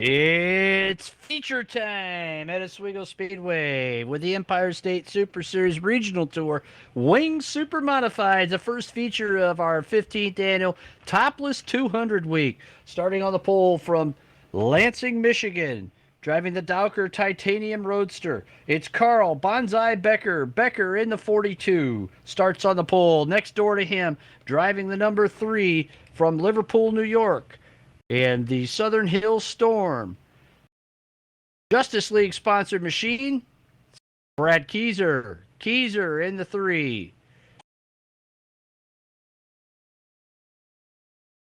It's feature time at Oswego Speedway with the Empire State Super Series Regional Tour. Wing Supermodified, the first feature of our 15th annual Topless 200 Week. Starting on the pole from Lansing, Michigan. Driving the Dowker Titanium Roadster. It's Carl Bonsai Becker. Becker in the 42. Starts on the pole. Next door to him, driving the number 3 from Liverpool, New York. And the Southern Hills Storm. Justice League sponsored machine, Brad Keyser. Keyser in the 3.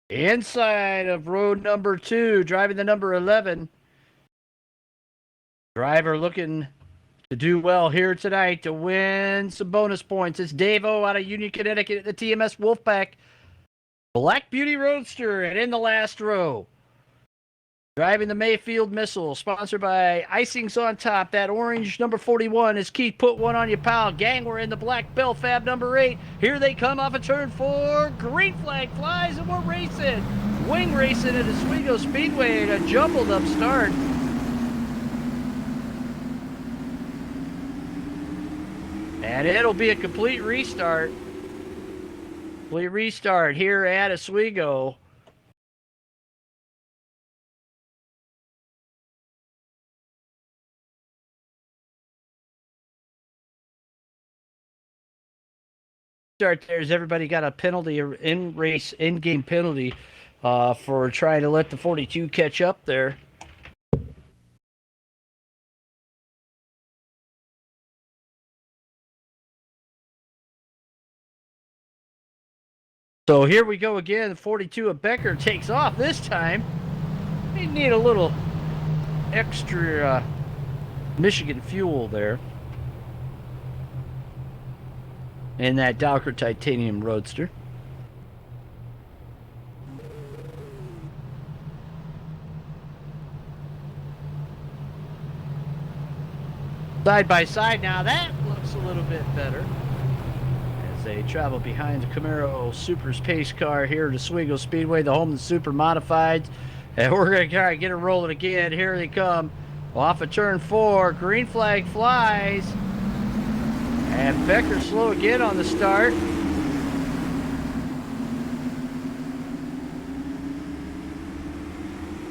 Inside of road number 2, driving the number 11. Driver looking to do well here tonight to win some bonus points. It's Dave O out of Union, Connecticut at the TMS Wolfpack. Black Beauty Roadster, and in the last row, driving the Mayfield Missile, sponsored by Icings on Top. That orange number 41 is Keith. Put one on you, pal. Gang, we're in the black Bell Fab number 8. Here they come off of turn 4. Green flag flies, and we're racing. Wing racing at Oswego Speedway at a jumbled up start. And it'll be a complete restart. Complete restart here at Oswego. Start there's everybody got a penalty, in-game penalty for trying to let the 42 catch up there. So here we go again. 42 of Becker takes off this time. They need a little extra Michigan fuel there in that Dowker Titanium Roadster. Side by side now, that looks a little bit better. They travel behind the Camaro Super's pace car here at Oswego Speedway, the home of the Super Modifieds. And we're going to try to get it rolling again. Here they come off of turn 4. Green flag flies. And Becker slow again on the start.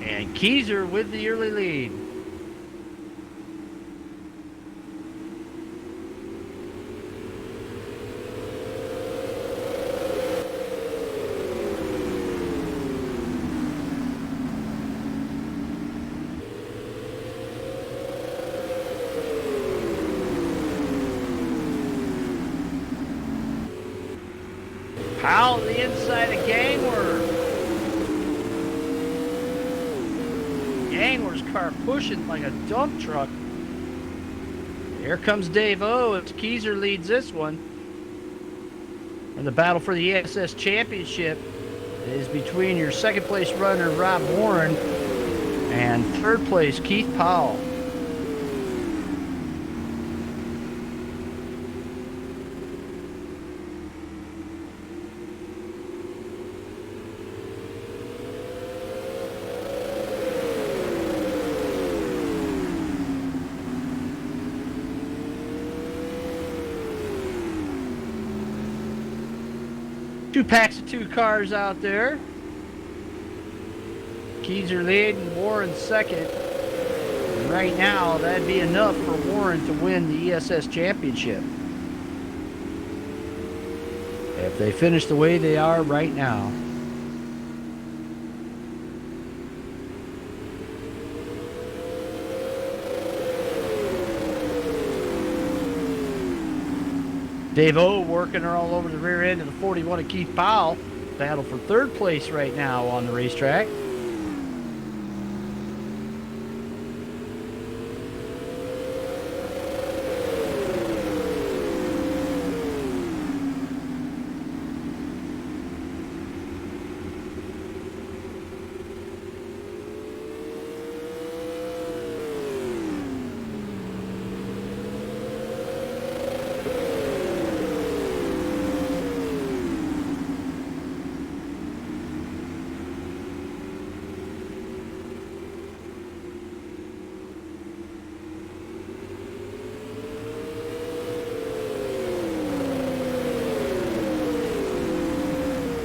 And Keyser with the early lead. Out the inside of Gangwer. Gangwer's car pushing like a dump truck. Here comes Dave O. It's Keyser leads this one. And the battle for the ESS Championship is between your second place runner, Rob Warren, and third place, Keith Powell. Two packs of 2 cars out there. Keyser leading, Warren second. And right now, that'd be enough for Warren to win the ESS Championship. If they finish the way they are right now. Dave O working her all over the rear end of the 41 of Keith Powell. Battle for third place right now on the racetrack.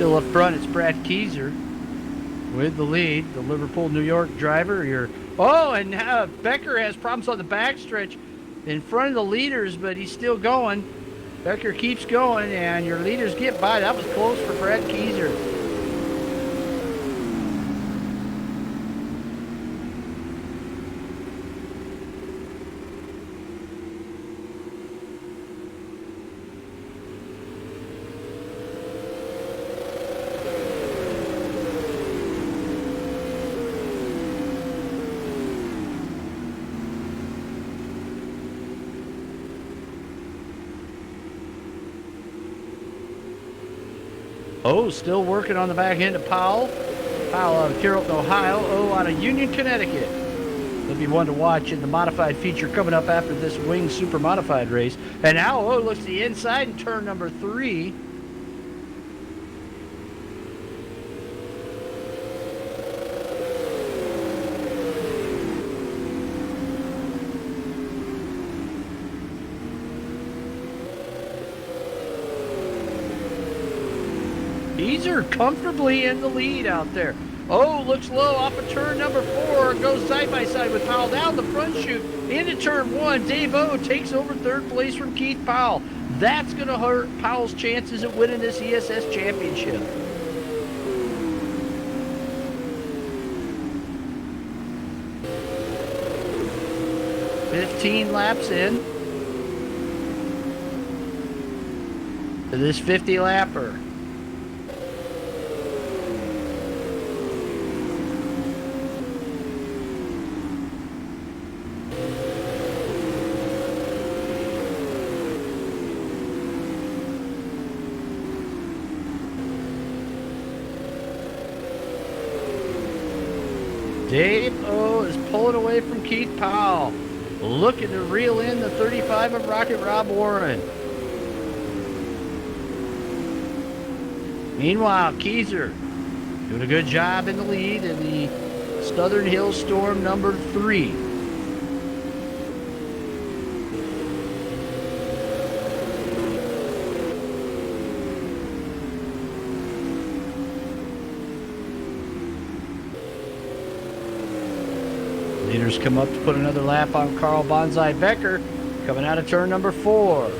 Still up front, it's Brad Keyser with the lead. The Liverpool, New York driver. Oh, and now Becker has problems on the backstretch in front of the leaders, but he's still going. Becker keeps going, and your leaders get by. That was close for Brad Keyser. Oh, still working on the back end of Powell. Powell out of Carrollton, Ohio. Oh, out of Union, Connecticut. It'll be one to watch in the modified feature coming up after this Wing Super Modified race. And now, oh, looks to the inside in turn number 3. Keyser comfortably in the lead out there. Oh, looks low off of turn number 4. Goes side by side with Powell down the front chute into turn 1. Dave O takes over third place from Keith Powell. That's going to hurt Powell's chances of winning this ESS championship. "15 laps in to this 50-lapper. Dave O is pulling away from Keith Powell, looking to reel in the 35 of Rocket Rob Warren. Meanwhile, Keyser doing a good job in the lead in the Southern Hills Storm number 3. Leaders come up to put another lap on Carl Bonsai Becker, coming out of turn number 4.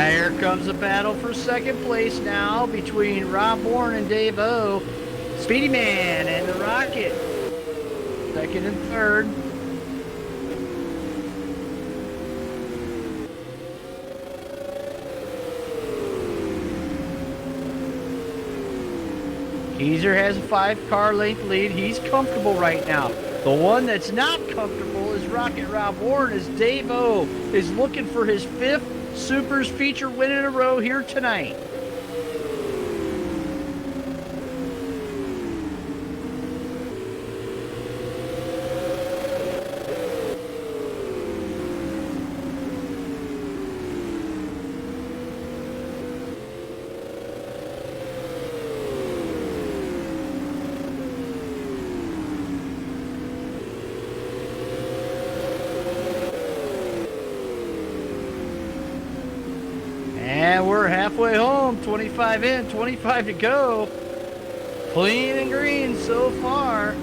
Here comes a battle for second place now between Rob Warren and Dave O. Speedy Man and the Rocket, second and third. Keyser has a 5-car length lead. He's comfortable right now. The one that's not comfortable is Rocket Rob Warren, as Dave O is looking for his 5th Supers feature win in a row here tonight. And we're halfway home, 25 in, 25 to go. Clean and green so far.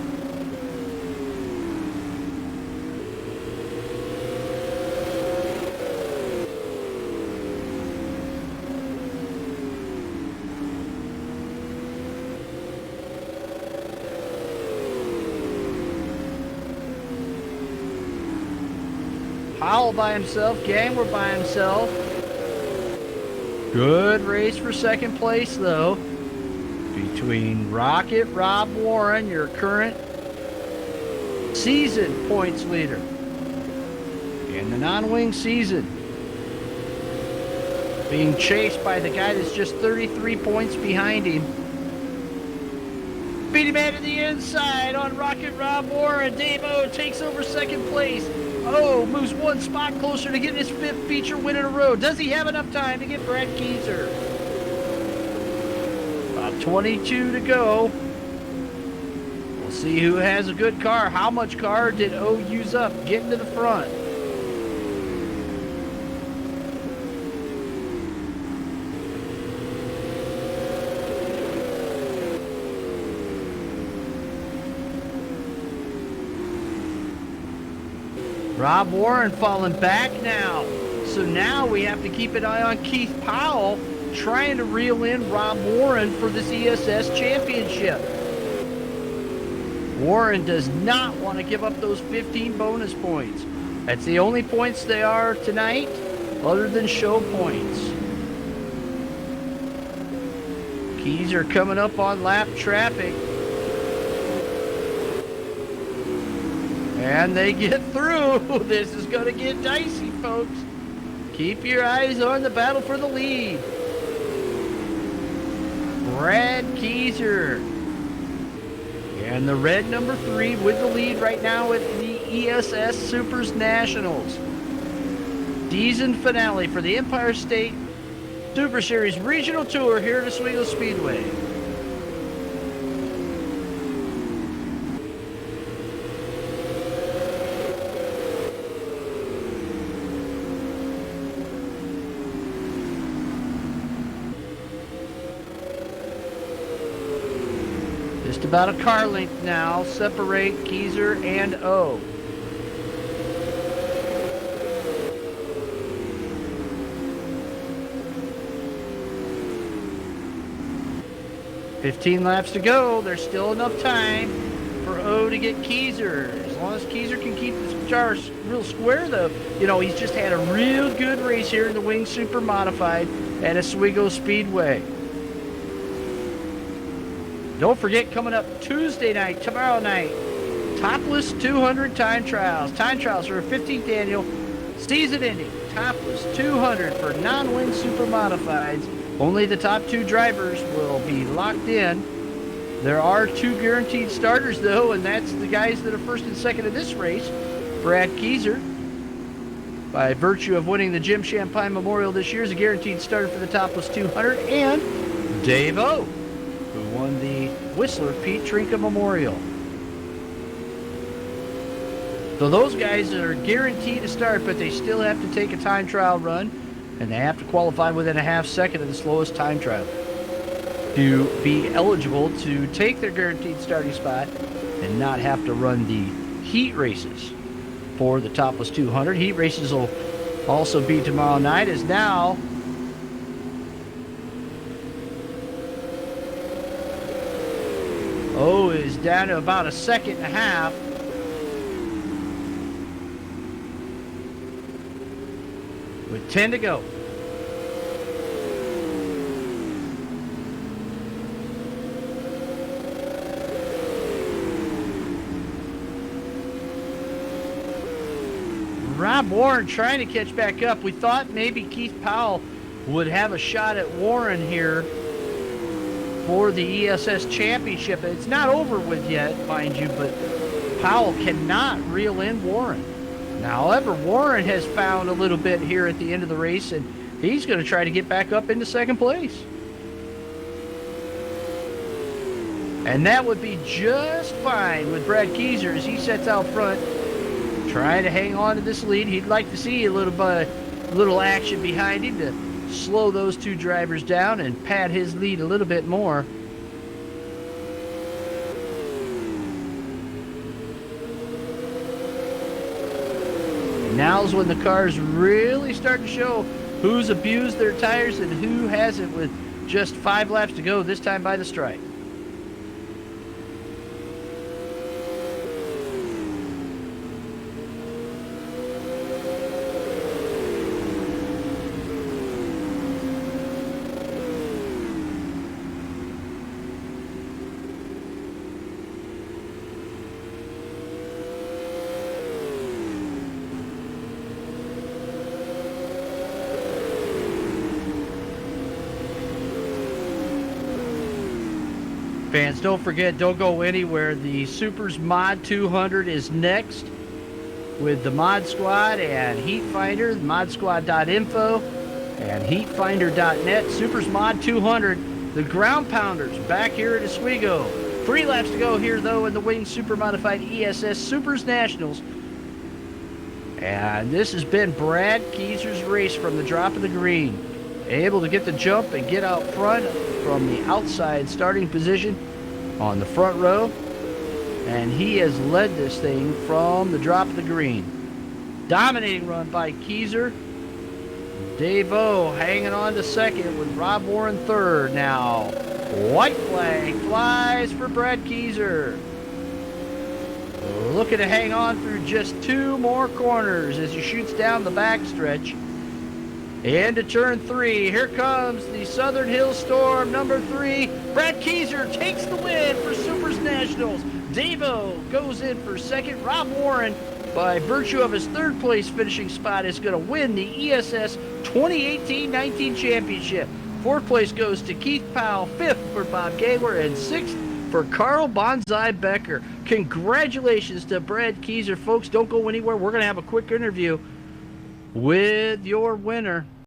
Powell by himself, Gangwer by himself. Good race for second place, though. between Rocket Rob Warren, your current season points leader in the non-wing season, being chased by the guy that's just 33 points behind him. Beat him out to the inside on Rocket Rob Warren. Dave-O takes over second place. Oh, moves one spot closer to getting his 5th feature win in a row. Does he have enough time to get Brad Keyser? About 22 to go. We'll see who has a good car. How much car did O use up getting to the front? Rob Warren falling back now. So now we have to keep an eye on Keith Powell trying to reel in Rob Warren for this ESS championship. Warren does not want to give up those 15 bonus points. That's the only points they are tonight, other than show points. Keys are coming up on lap traffic. And they get through. This is going to get dicey, folks. Keep your eyes on the battle for the lead. Brad Keyser. And the red number 3 with the lead right now at the ESS SUPRSNationals. Season finale for the Empire State Super Series Regional Tour here at Oswego Speedway. Just about a car length now separate Keyser and O. "15 laps to go. There's still enough time for O to get Keyser. As long as Keyser can keep the car real square, though, you know, he's just had a real good race here in the Wing Supermodified at Oswego Speedway. Don't forget, coming up Tuesday night, tomorrow night, Topless 200 time trials. Time trials for a 15th annual season-ending Topless 200 for non-wing Supermodifieds. Only the top 2 drivers will be locked in. There are 2 guaranteed starters, though, and that's the guys that are first and second in this race. Brad Keyser, by virtue of winning the Jim Champagne Memorial this year, is a guaranteed starter for the Topless 200, and Dave-O, who won the Whistler Pete Trinka Memorial. So those guys are guaranteed to start, but they still have to take a time trial run, and they have to qualify within a half second of the slowest time trial to be eligible to take their guaranteed starting spot and not have to run the heat races for the Topless 200. Heat races will also be tomorrow night, as now O is down to about a second and a half. With 10 to go. Rob Warren trying to catch back up. We thought maybe Keith Powell would have a shot at Warren here for the ESS championship. It's not over with yet, mind you, but Powell cannot reel in Warren. Now, however, Warren has found a little bit here at the end of the race, and he's going to try to get back up into second place. And that would be just fine with Brad Keyser as he sets out front, trying to hang on to this lead. He'd like to see a little action behind him to slow those 2 drivers down and pad his lead a little bit more. And now's when the cars really start to show who's abused their tires and who hasn't, with just 5 laps to go, this time by the stripe. Fans, don't forget, don't go anywhere. The Supers Mod 200 is next with the Mod Squad and Heat Finder, modsquad.info and heatfinder.net. Supers Mod 200, the Ground Pounders back here at Oswego. 3 laps to go here, though, in the Wing Supermodified ESS SUPRSNationals. And this has been Brad Keyser's race from the drop of the green. Able to get the jump and get out front from the outside starting position on the front row. And he has led this thing from the drop of the green. Dominating run by Keyser. Dave-O hanging on to second with Rob Warren third. Now, white flag flies for Brad Keyser. Looking to hang on through just 2 more corners as he shoots down the backstretch. Into turn 3. Here comes the Southern Hills Storm, number 3. Brad Keyser takes the win for SUPRSNationals. Dave-O goes in for second. Rob Warren, by virtue of his 3rd place finishing spot, is going to win the ESS 2018-19 championship. 4th place goes to Keith Powell, 5th for Bob Gayler, and 6th for Carl Bonsai Becker. Congratulations to Brad Keyser. Folks, don't go anywhere. We're going to have a quick interview with your winner.